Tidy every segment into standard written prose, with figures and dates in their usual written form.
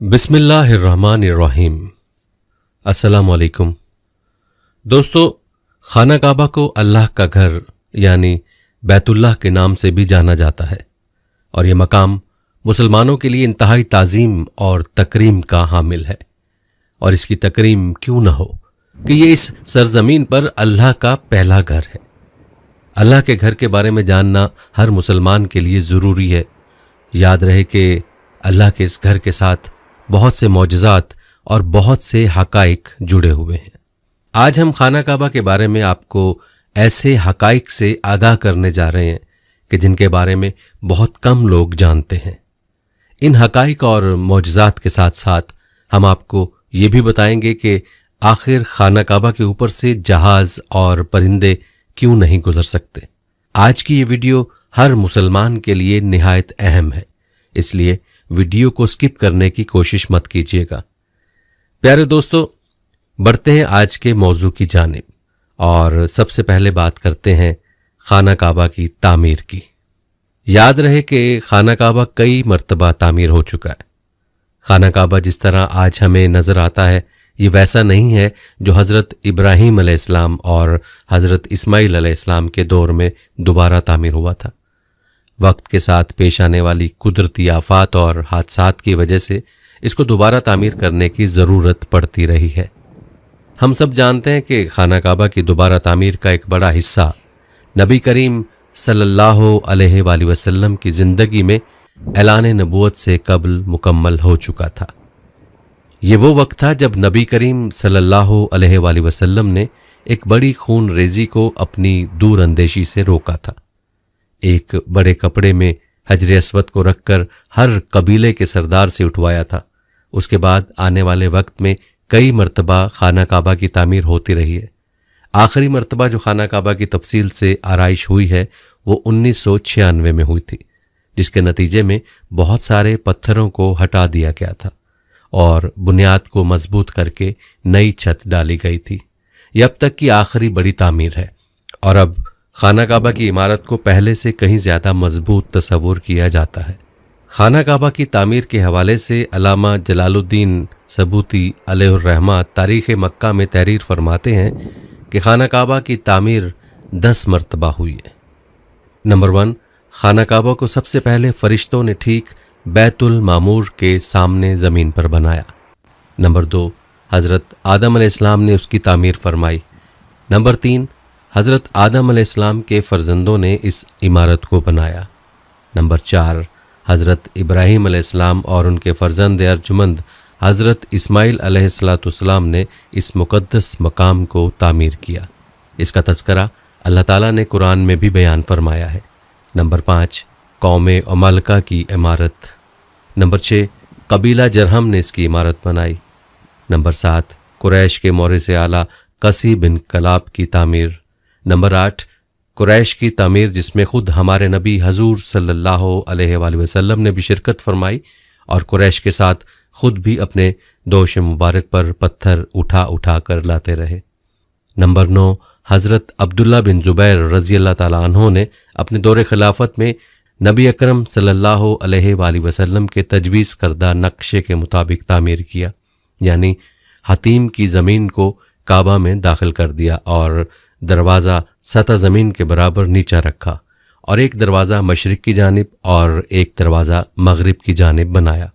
बिस्मिल्लाहिर्रहमानिर्रहीम। अस्सलाम वालेकुम। दोस्तों, खाना काबा को अल्लाह का घर यानी बैतुल्लाह के नाम से भी जाना जाता है और ये मकाम मुसलमानों के लिए इंतहाई ताज़ीम और तकरीम का हामिल है। और इसकी तकरीम क्यों न हो कि ये इस सरजमीन पर अल्लाह का पहला घर है। अल्लाह के घर के बारे में जानना हर मुसलमान के लिए ज़रूरी है। याद रहे कि अल्लाह के इस घर के साथ बहुत से मौजज़ात और बहुत से हक़ाइक़ जुड़े हुए हैं। आज हम खाना काबा के बारे में आपको ऐसे हक़ाइक़ से आगाह करने जा रहे हैं कि जिनके बारे में बहुत कम लोग जानते हैं। इन हक़ाइक़ और मौजज़ात के साथ साथ हम आपको ये भी बताएंगे कि आखिर खाना काबा के ऊपर से जहाज़ और परिंदे क्यों नहीं गुजर सकते। आज की ये वीडियो हर मुसलमान के लिए निहायत अहम है, इसलिए वीडियो को स्किप करने की कोशिश मत कीजिएगा। प्यारे दोस्तों, बढ़ते हैं आज के मौजू की जानिब और सबसे पहले बात करते हैं खाना काबा की तामीर की। याद रहे कि खाना काबा कई मर्तबा तामीर हो चुका है। खाना काबा जिस तरह आज हमें नज़र आता है ये वैसा नहीं है जो हज़रत इब्राहीम अलैहिस्सलाम और हज़रत इस्माईल अलैहिस्सलाम के दौर में दोबारा तामीर हुआ था। वक्त के साथ पेश आने वाली कुदरती आफात और हादसात की वजह से इसको दोबारा तामीर करने की ज़रूरत पड़ती रही है। हम सब जानते हैं कि खाना काबा की दोबारा तामीर का एक बड़ा हिस्सा नबी करीम सल्लल्लाहु अलैहि वसल्लम की ज़िंदगी में ऐलान नबूवत से कबल मुकम्मल हो चुका था। ये वो वक्त था जब नबी करीम सल्लल्लाहु अलैहि वसल्लम ने एक बड़ी खून रेजी को अपनी दूर अंदेशी से रोका था। एक बड़े कपड़े में हजर अस्वद को रखकर हर कबीले के सरदार से उठवाया था। उसके बाद आने वाले वक्त में कई मर्तबा खाना काबा की तामीर होती रही है। आखिरी मर्तबा जो खाना काबा की तफसील से आराइश हुई है वो 1996 में हुई थी, जिसके नतीजे में बहुत सारे पत्थरों को हटा दिया गया था और बुनियाद को मजबूत करके नई छत डाली गई थी। ये अब तक की आखिरी बड़ी तामीर है और अब खाना काबा की इमारत को पहले से कहीं ज़्यादा मजबूत तस्वुर किया जाता है। खाना काबा की तामीर के हवाले से अल्लामा जलालुद्दीन सबूती अलैहिर्रहमा तारीख़ मक्का में तहरीर फरमाते हैं कि खाना काबा की तामीर 10 मरतबा हुई है। नंबर 1, खाना काबा को सबसे पहले फरिश्तों ने ठीक बैतुल मामूर के सामने ज़मीन पर बनाया। नंबर 2, हज़रत आदम अलैहिस्सलाम ने उसकी तामीर फरमाई। नंबर 3, हज़रत आदम अलैहिस्सलाम के फ़र्जंदों ने इस इमारत को बनाया। नंबर 4, हज़रत इब्राहीम अलैहिस्सलाम और उनके फ़र्जंद अर्जुमंद हज़रत इस्माईल अलैहिस्सलाम ने इस मुक़द्दस मकाम को तामीर किया। इसका तज़किरा अल्लाह ताला ने कुरान में भी बयान फरमाया है। नंबर 5, कौम अमालका की इमारत। नंबर 6, कबीला जरहम ने इसकी इमारत बनाई। नंबर 7, कुरैश के मौरे से आला कसी बिन कलाब की तामीर। नंबर 8, कुरैश की तामीर जिसमें खुद हमारे नबी हजूर सल्लल्लाहु अलैहि वसल्लम ने भी शिरकत फरमाई और कुरैश के साथ खुद भी अपने दोश मुबारक पर पत्थर उठा उठा कर लाते रहे। नंबर 9, हज़रत अब्दुल्ला बिन ज़ुबैर रज़ी अल्लाह ताला अन्हो ने अपने दौरे खिलाफत में नबी अकरम सल्लल्लाहु अलैहि वसल्लम के तजवीज़ करदा नक्शे के मुताबिक तामीर किया, यानी हतीम की ज़मीन को काबा में दाखिल कर दिया और दरवाज़ा सतह ज़मीन के बराबर नीचा रखा और एक दरवाज़ा मशरिक़ की जानिब और एक दरवाज़ा मगरिब की जानिब बनाया।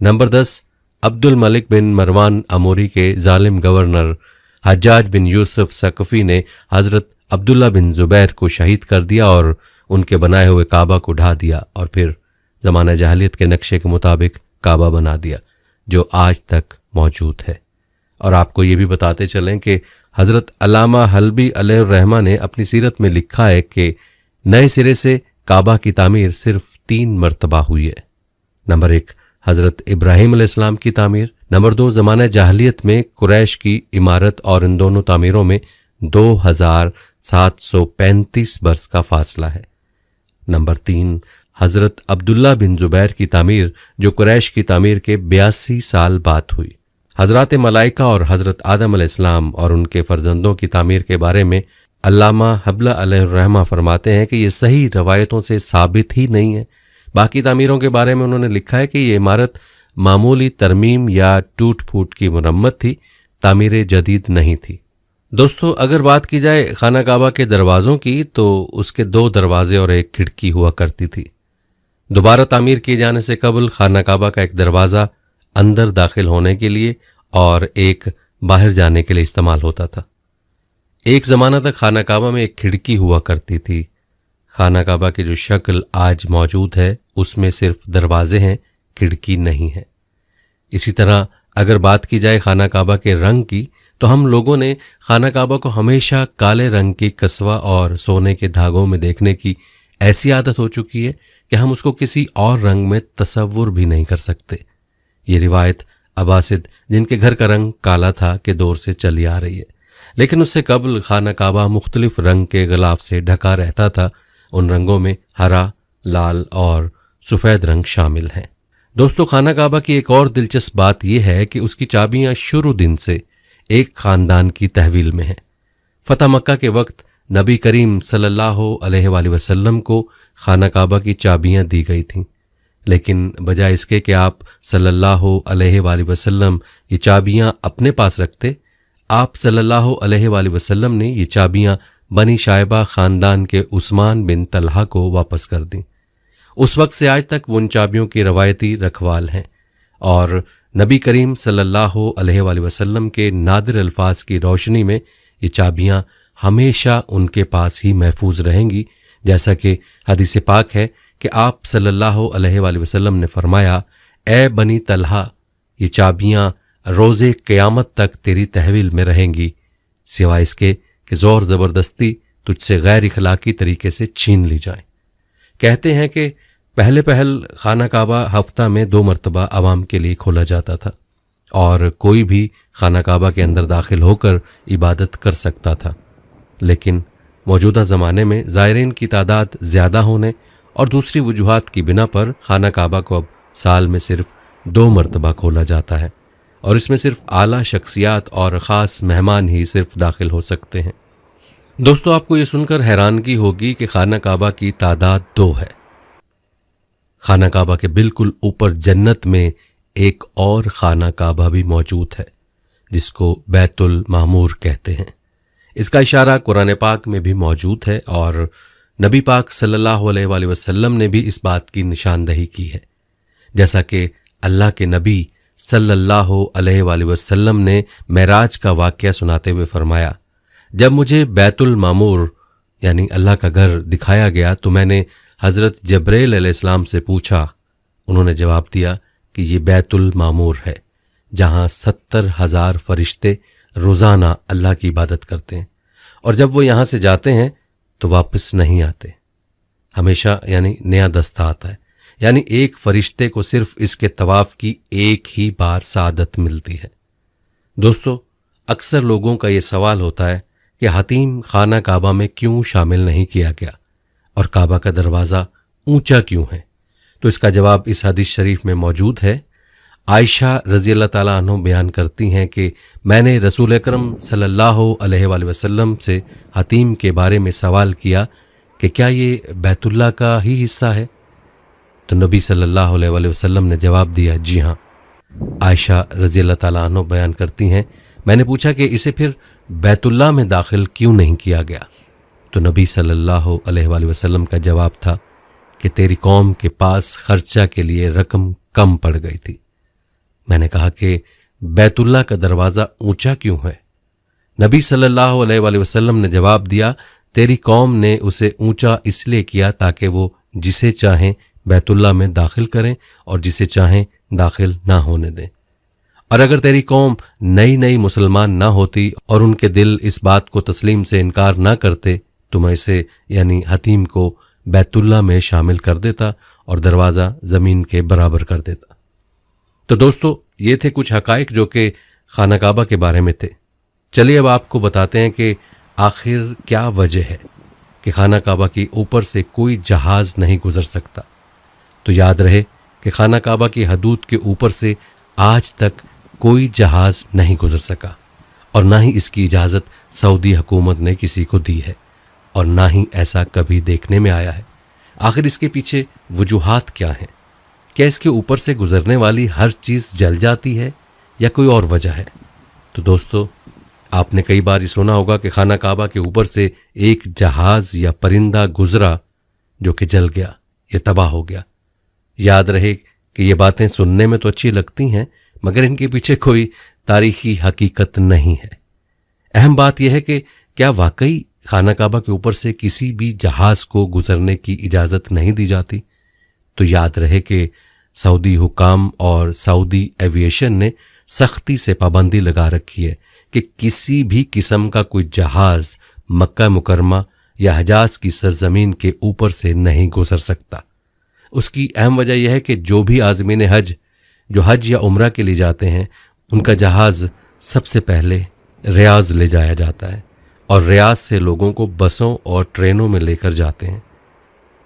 नंबर 10, अब्दुल मलिक बिन मरवान अमोरी के जालिम गवर्नर हज्जाज बिन यूसुफ सकफ़ी ने हज़रत अब्दुल्ला बिन ज़ुबैर को शहीद कर दिया और उनके बनाए हुए काबा को ढा दिया और फिर ज़माना जahलियत के नक्शे के मुताबिक काबा बना दिया जो आज तक मौजूद है। और आपको ये भी बताते चलें कि हज़रत अल्लामा हल्बी अलैहिर्रहमा ने अपनी सीरत में लिखा है कि नए सिरे से काबा की तामीर सिर्फ 3 मरतबा हुई है। नंबर 1, हज़रत इब्राहीम अलैहिस्सलाम की तामीर। नंबर 2, ज़माना जाहलियत में कुरैश की इमारत और इन दोनों तामीरों में 2735 बरस का फासला है। नंबर 3, हज़रत अब्दुल्ला बिन ज़ुबैर की तामीर जो कुरैश की तामीर के 82 साल बाद हुई। हज़रात मलाइका और हज़रत आदम अलैहिस्सलाम और उनके फ़र्जंदों की तामीर के बारे में अल्लामा हब्ला अलैहिर्रहमा फरमाते हैं कि ये सही रवायतों से साबित ही नहीं है। बाकी तामीरों के बारे में उन्होंने लिखा है कि ये इमारत मामूली तरमीम या टूट फूट की मुरम्मत थी, तामीर जदीद नहीं थी। दोस्तों, अगर बात की जाए खाना काबा के दरवाज़ों की तो उसके 2 दरवाजे और एक खिड़की हुआ करती थी। दोबारा तामीर किए जाने से कबल खाना काबा का एक दरवाज़ा अंदर दाखिल होने के लिए और एक बाहर जाने के लिए इस्तेमाल होता था। एक ज़माना तक खाना काबा में एक खिड़की हुआ करती थी। खाना काबा की जो शक्ल आज मौजूद है उसमें सिर्फ दरवाजे हैं, खिड़की नहीं है। इसी तरह अगर बात की जाए खाना काबा के रंग की तो हम लोगों ने खाना काबा को हमेशा काले रंग की कस्वा और सोने के धागों में देखने की ऐसी आदत हो चुकी है कि हम उसको किसी और रंग में तसव्वुर भी नहीं कर सकते। ये रिवायत अब्बासिद, जिनके घर का रंग काला था, के दौर से चली आ रही है, लेकिन उससे कबल खाना काबा मुख्तलिफ रंग के गिलाफ से ढका रहता था। उन रंगों में हरा, लाल और सफ़ेद रंग शामिल हैं। दोस्तों, खाना काबा की एक और दिलचस्प बात यह है कि उसकी चाबियां शुरू दिन से एक खानदान की तहवील में हैं। फतह मक्का के वक्त नबी करीम सल्लल्लाहु अलैहि वसल्लम को खाना काबा की चाबियां दी गई थीं, लेकिन बजाय इसके कि आप सल्लल्लाहु अलैहि वसल्लम ये चाबियां अपने पास रखते, आप सल्लल्लाहु अलैहि वसल्लम ने ये चाबियां बनी शायबा खानदान के उस्मान बिन तलहा को वापस कर दी। उस वक्त से आज तक वो उन चाबियों की रवायती रखवाल हैं और नबी करीम सल्लल्लाहु अलैहि वसल्लम के नादिर अल्फाज की रोशनी में ये चाबियां हमेशा उनके पास ही महफूज रहेंगी। जैसा कि हदीस पाक है कि आप सल्लल्लाहु अलैहि वसल्लम ने फरमाया, ए बनी तलहा, ये चाबियां रोज़े क़यामत तक तेरी तहवील में रहेंगी, सिवाय इसके कि ज़ोर ज़बरदस्ती तुझसे गैर इखलाकी तरीके से छीन ली जाए। कहते हैं कि पहले खाना काबा हफ्ता में 2 मरतबा आवाम के लिए खोला जाता था और कोई भी खाना काबा के अंदर दाखिल होकर इबादत कर सकता था, लेकिन मौजूदा ज़माने में ज़ायरीन की तादाद ज़्यादा होने और दूसरी वजूहात की बिना पर खाना काबा को अब साल में सिर्फ 2 मरतबा खोला जाता है और इसमें सिर्फ आला शख्सियात और ख़ास मेहमान ही सिर्फ दाखिल हो सकते हैं। दोस्तों, आपको ये सुनकर हैरानगी होगी कि खाना काबा की तादाद 2 है। खाना काबा के बिल्कुल ऊपर जन्नत में एक और खाना काबा भी मौजूद है जिसको बैतुल मामूर कहते हैं। इसका इशारा कुरान पाक में भी मौजूद है और नबी पाक सल्लल्लाहु अलैहि वसल्लम ने भी इस बात की निशानदही की है। जैसा कि अल्लाह के नबी सल्लल्लाहु अलैहि वसल्लम ने मेराज का वाक़या सुनाते हुए फरमाया, जब मुझे बैतुल मामूर यानी अल्लाह का घर दिखाया गया तो मैंने हज़रत जब्राइल अलैहिस्सलाम से पूछा। उन्होंने जवाब दिया कि ये बैतुल मामूर है जहाँ 70,000 फरिश्ते रोज़ाना अल्लाह की इबादत करते हैं और जब वो यहाँ से जाते हैं तो वापस नहीं आते, हमेशा यानी नया दस्ता आता है। यानी एक फरिश्ते को सिर्फ इसके तवाफ की एक ही बार सादत मिलती है। दोस्तों, अक्सर लोगों का ये सवाल होता है कि हतीम खाना काबा में क्यों शामिल नहीं किया गया और काबा का दरवाज़ा ऊंचा क्यों है? तो इसका जवाब इस हदीस शरीफ में मौजूद है। आयशा रज़ी अल्लाह ताला अन्हा बयान करती हैं कि मैंने रसूल अकरम सल्लल्लाहु अलैहि वसल्लम से हतीम के बारे में सवाल किया कि क्या ये बैतुल्लाह का ही हिस्सा है? तो नबी सल्लल्लाहु अलैहि वसल्लम ने जवाब दिया, जी हाँ। आयशा रज़ी अल्लाह ताला अन्हा बयान करती हैं, मैंने पूछा कि इसे फिर बैतुल्लाह में दाखिल क्यों नहीं किया गया? तो नबी सल्लल्लाहु अलैहि वसल्लम का जवाब था कि तेरी कौम के पास खर्चा के लिए रकम कम पड़ गई थी। मैंने कहा कि बैतुल्लाह का दरवाज़ा ऊंचा क्यों है? नबी सल्लल्लाहु अलैहि वसल्लम ने जवाब दिया, तेरी कौम ने उसे ऊंचा इसलिए किया ताकि वो जिसे चाहें बैतुल्लाह में दाखिल करें और जिसे चाहें दाखिल ना होने दें। और अगर तेरी कौम नई मुसलमान ना होती और उनके दिल इस बात को तस्लीम से इनकार ना करते तो मैं इसे यानी हतीम को बैतुल्लाह में शामिल कर देता और दरवाज़ा ज़मीन के बराबर कर देता। तो दोस्तों, ये थे कुछ हकाइक जो कि खाना काबा के बारे में थे। चलिए अब आपको बताते हैं कि आखिर क्या वजह है कि खाना काबा की ऊपर से कोई जहाज़ नहीं गुजर सकता। तो याद रहे कि खाना काबा की हदूद के ऊपर से आज तक कोई जहाज़ नहीं गुजर सका और ना ही इसकी इजाज़त सऊदी हुकूमत ने किसी को दी है और ना ही ऐसा कभी देखने में आया है। आखिर इसके पीछे वजूहात क्या हैं? क्या इसके ऊपर से गुजरने वाली हर चीज़ जल जाती है या कोई और वजह है? तो दोस्तों, आपने कई बार ये सुना होगा कि खाना काबा के ऊपर से एक जहाज या परिंदा गुजरा जो कि जल गया, ये तबाह हो गया। याद रहे कि ये बातें सुनने में तो अच्छी लगती हैं, मगर इनके पीछे कोई तारीखी हकीकत नहीं है। अहम बात यह है कि क्या वाकई खाना काबा के ऊपर से किसी भी जहाज को गुजरने की इजाज़त नहीं दी जाती? तो याद रहे कि सऊदी हुकाम और सऊदी एविएशन ने सख्ती से पाबंदी लगा रखी है कि किसी भी किस्म का कोई जहाज मक्का मुकरमा या हजाज की सरजमीन के ऊपर से नहीं गुजर सकता। उसकी अहम वजह यह है कि जो भी आज़मीन हज जो हज या उम्रा के लिए जाते हैं, उनका जहाज सबसे पहले रियाज ले जाया जाता है और रियाज से लोगों को बसों और ट्रेनों में लेकर जाते हैं।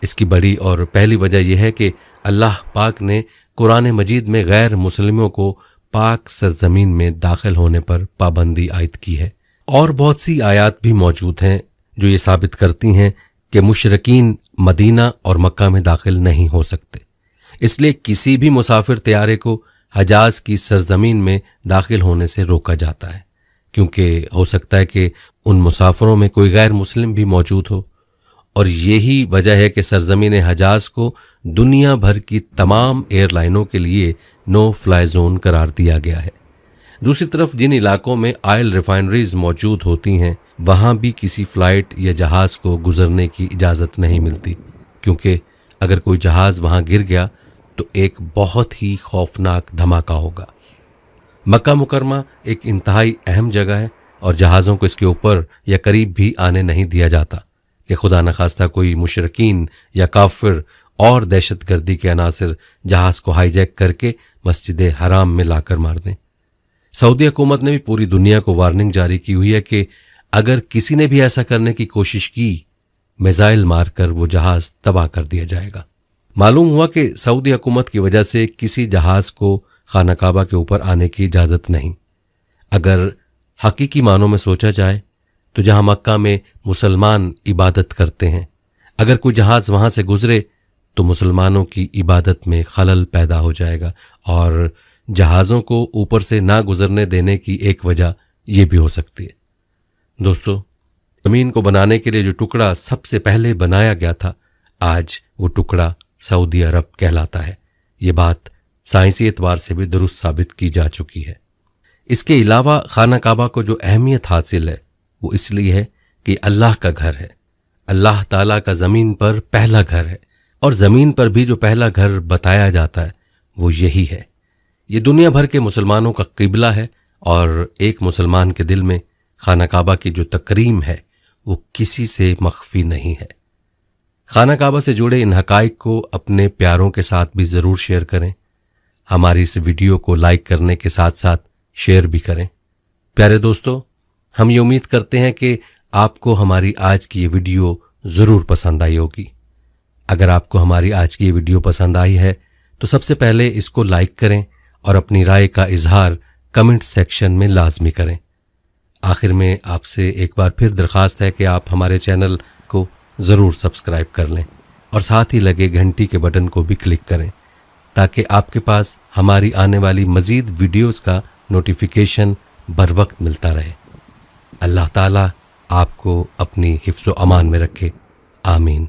इसकी बड़ी और पहली वजह यह है कि अल्लाह पाक ने कुरान मजीद में गैर मुस्लिमों को पाक सरजमीन में दाखिल होने पर पाबंदी आयद की है। और बहुत सी आयात भी मौजूद हैं जो ये साबित करती हैं कि मुशरिकीन मदीना और मक्का में दाखिल नहीं हो सकते। इसलिए किसी भी मुसाफिर तैयारे को हजाज की सरजमीन में दाखिल होने से रोका जाता है, क्योंकि हो सकता है कि उन मुसाफिरों में कोई गैर मुस्लिम भी मौजूद हो। और यही वजह है कि सरजमीन हजाज को दुनिया भर की तमाम एयरलाइनों के लिए नो फ्लाई जोन करार दिया गया है। दूसरी तरफ जिन इलाकों में ऑयल रिफाइनरीज मौजूद होती हैं, वहाँ भी किसी फ़्लाइट या जहाज़ को गुजरने की इजाज़त नहीं मिलती, क्योंकि अगर कोई जहाज़ वहाँ गिर गया तो एक बहुत ही खौफनाक धमाका होगा। मक्का मुकरमा एक इंतहाई अहम जगह है और जहाज़ों को इसके ऊपर या करीब भी आने नहीं दिया जाता कि खुदा न खास्ता कोई मुशरिकीन या काफिर और दहशतगर्दी के अनासिर जहाज़ को हाईजैक करके मस्जिद हराम में लाकर मार दें। सऊदी हुकूमत ने भी पूरी दुनिया को वार्निंग जारी की हुई है कि अगर किसी ने भी ऐसा करने की कोशिश की, मिसाइल मारकर वो जहाज़ तबाह कर दिया जाएगा। मालूम हुआ कि सऊदी हुकूमत की वजह से किसी जहाज़ को खाना काबा के ऊपर आने की इजाज़त नहीं। अगर हकीकी मानों में सोचा जाए तो जहां मक्का में मुसलमान इबादत करते हैं, अगर कोई जहाज़ वहां से गुजरे तो मुसलमानों की इबादत में खलल पैदा हो जाएगा। और जहाज़ों को ऊपर से ना गुजरने देने की एक वजह यह भी हो सकती है। दोस्तों, ज़मीन को बनाने के लिए जो टुकड़ा सबसे पहले बनाया गया था, आज वो टुकड़ा सऊदी अरब कहलाता है। ये बात साइंसी एतबार से भी दुरुस्त साबित की जा चुकी है। इसके अलावा खाना काबा को जो अहमियत हासिल है वो इसलिए है कि अल्लाह का घर है। अल्लाह ताला का ज़मीन पर पहला घर है, और ज़मीन पर भी जो पहला घर बताया जाता है वो यही है। ये दुनिया भर के मुसलमानों का क़िबला है, और एक मुसलमान के दिल में खाना काबा की जो तकरीम है वो किसी से मख्फी नहीं है। खाना काबा से जुड़े इन हक़ाइक़ को अपने प्यारों के साथ भी ज़रूर शेयर करें। हमारी इस वीडियो को लाइक करने के साथ साथ शेयर भी करें। प्यारे दोस्तों, हम ये उम्मीद करते हैं कि आपको हमारी आज की ये वीडियो ज़रूर पसंद आई होगी। अगर आपको हमारी आज की ये वीडियो पसंद आई है तो सबसे पहले इसको लाइक करें और अपनी राय का इजहार कमेंट सेक्शन में लाजमी करें। आखिर में आपसे एक बार फिर दरख्वास्त है कि आप हमारे चैनल को ज़रूर सब्सक्राइब कर लें और साथ ही लगे घंटी के बटन को भी क्लिक करें, ताकि आपके पास हमारी आने वाली मज़ीद वीडियोस का नोटिफिकेशन बर वक्त मिलता रहे। अल्लाह ताला आपको अपनी हिफ्ज़ व अमान में रखे। आमीन।